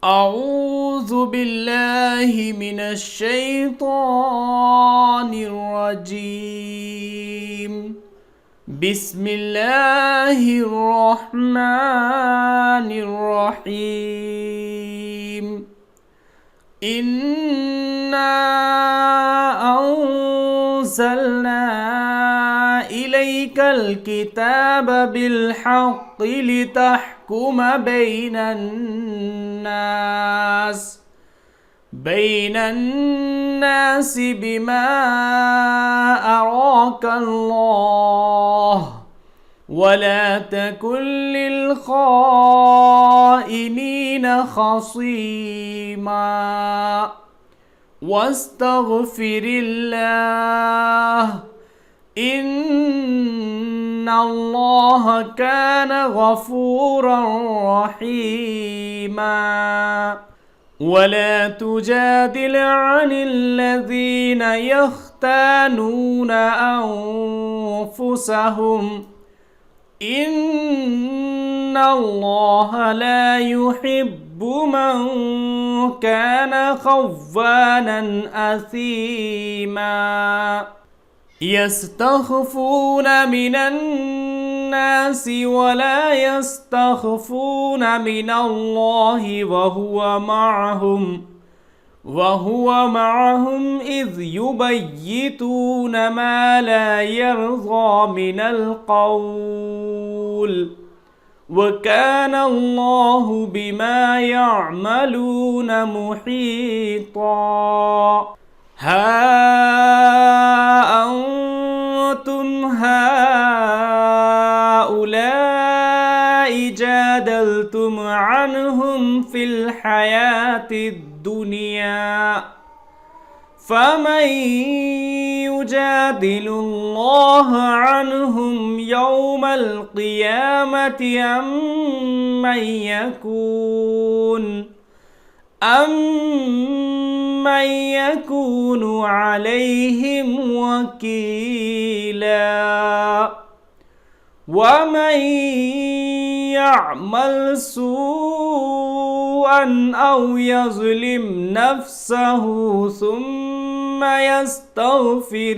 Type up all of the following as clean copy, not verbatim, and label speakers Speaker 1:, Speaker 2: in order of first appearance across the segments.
Speaker 1: أعوذ بالله من الشيطان الرجيم. بسم الله الرحمن الرحيم. إنا أنزلنا إليك الكتاب بالحق لتحكم بين الناس بما أراك الله، ولا تكن للخائنين خصيما، واستغفر الله إن الله كان غفورا رحيما. ولا تجادل عن الذين يختانون أنفسهم، إن الله لا يحب من كان خوانا أثيما. يستخفون من الناس ولا يستخفون من الله وهو معهم إذ يبيتون ما لا يرضى من القول، وكان الله بما يعملون محيطا. ها أنتم هؤلاء جادلتم عنهم في الحياة الدنيا، فمن يجادل الله عنهم يوم القيامة أمن يكون عليهم وكيلا. ومن يعمل سوءا أو يظلم نفسه ثم يستغفر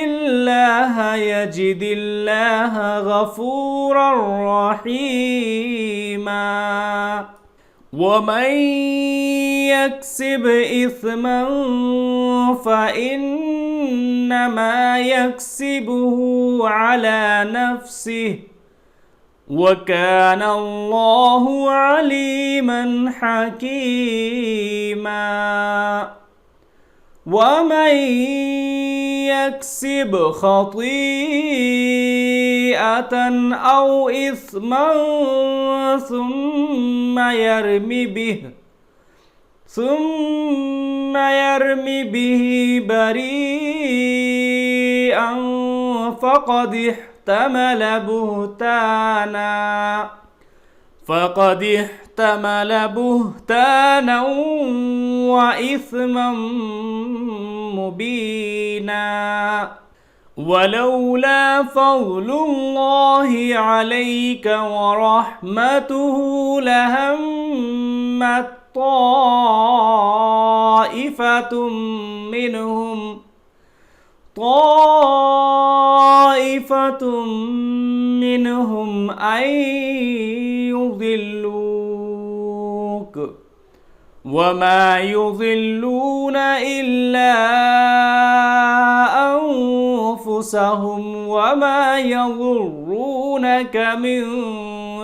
Speaker 1: الله يجد الله غفورا رحيما. ومن يكسب إثما فإنما يكسبه على نفسه، وكان الله عليما حكيما. ومن يكسب خطيئة أو إثما ثم يرم به بريئا فقد احتمل بهتانا وإثما مبينا. ولولا فضل الله عليك ورحمته لهمت طائفة منهم أن يضلوك، وما يضلون إلا أنفسهم وما يضرونك من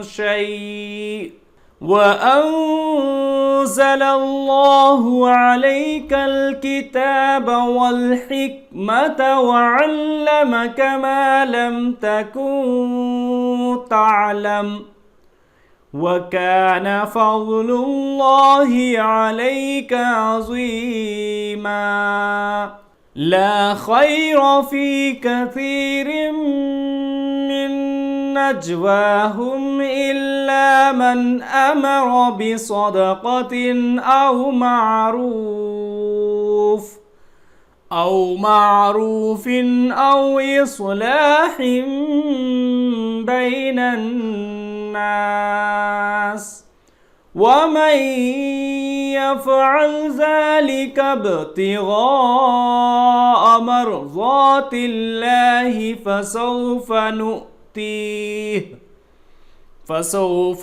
Speaker 1: شيء. وأنزل الله عليك الكتاب والحكمة وعلمك ما لم تكن تعلم، وكان فضل الله عليك عظيما. لا خير في كثير من نجواهم إلا من أمر بصدقة أو معروف أو إصلاح بين الناس ومن يفعل ذلك ابتغاء مرضات الله فسوف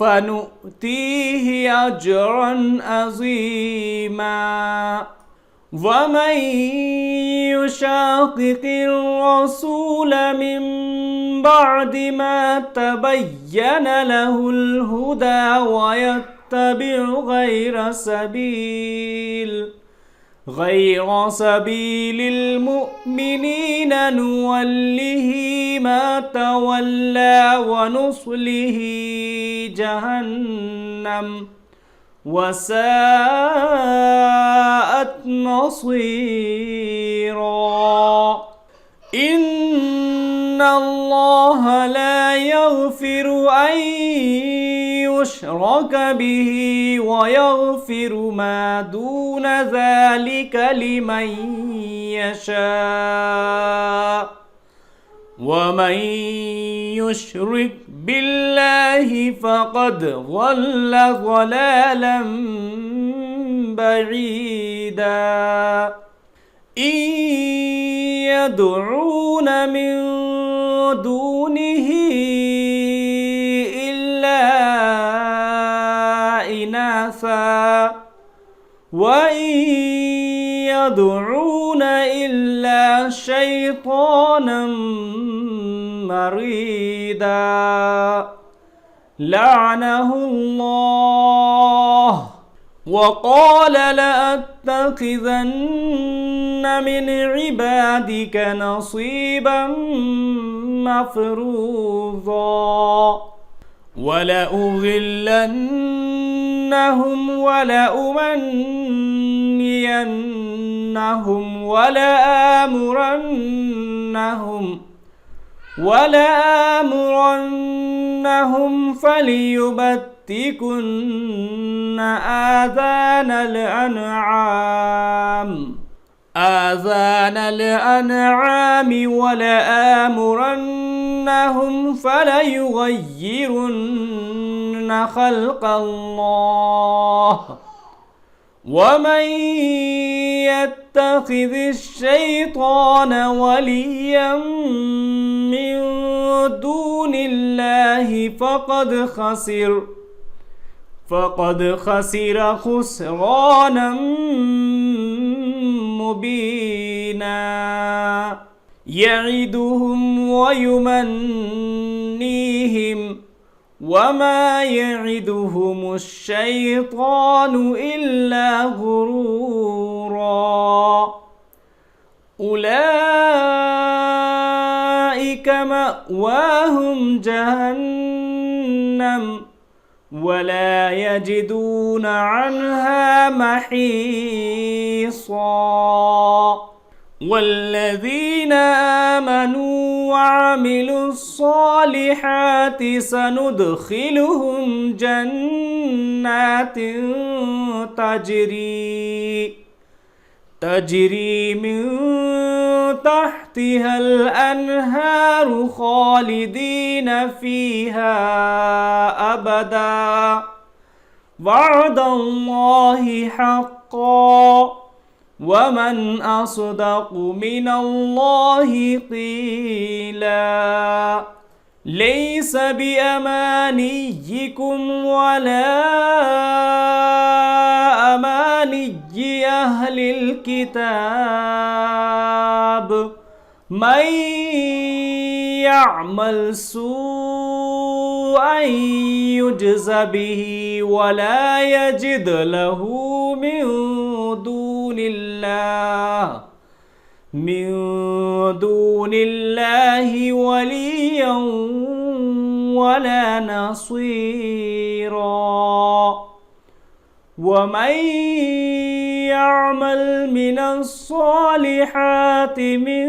Speaker 1: نؤتيه أجرا عظيما ومن يشاقق الرسول من بعد ما تبين له الهدى ويتبع غير سبيل المؤمنين نوله ما تولى ونصله جهنم وساءت مصيرا إن الله لا يغفر أن يشرك به ويغفر ما دون ذلك لمن يشاء ومن يشرك بالله فقد ضل ضلالا بعيدا إن يدعون من دونه إلا إناثا وإن يدعون إلا شيطانا مريدا لعنه الله وقال لأتخذن من عبادك نصيبا مفروضا ولأضلنهم ولأمنينهم ولآمرنهم فليبتكن آذان الأنعام ولآمرنهم فليغيرن خلق الله ومن يتخذ الشيطان وليا من دون الله فقد خسر خسرانا مبينا يعدهم ويمنيهم وما يعدهم الشيطان إلا غرورا أولئك مأواهم جهنم ولا يجدون عنها محيصا والذين آمنوا وعملوا الصالحات سندخلهم جنات تجري من تحتها الأنهار خالدين فيها أبدا وعد الله حقا ومن أصدق من الله قيلا ليس بأمانيكم ولا أماني أهل الكتاب من يعمل سوءا يجز به ولا يجد له من دون الله وليا ولا نصيرا ومن يعمل من الصالحات من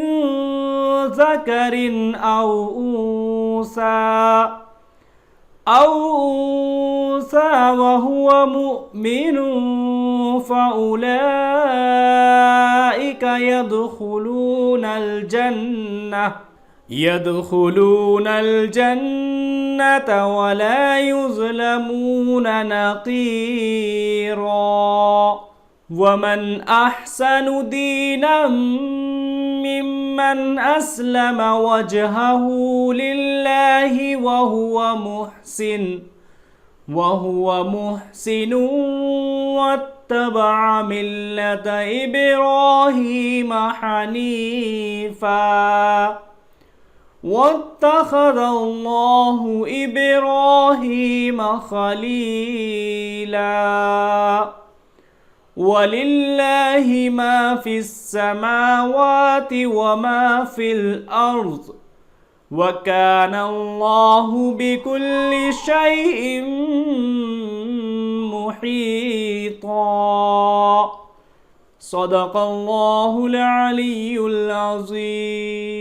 Speaker 1: ذكر أو أنثى وهو مؤمن فأولئك يدخلون الجنة ولا يظلمون نقيرا ومن أحسن دينا ممن أسلم وجهه لله وهو محسن واتبع ملة إبراهيم حنيفا واتخذ الله إبراهيم خليلا ولله ما في السماوات وما في الأرض وكان الله بكل شيء محيطا صدق الله العلي العظيم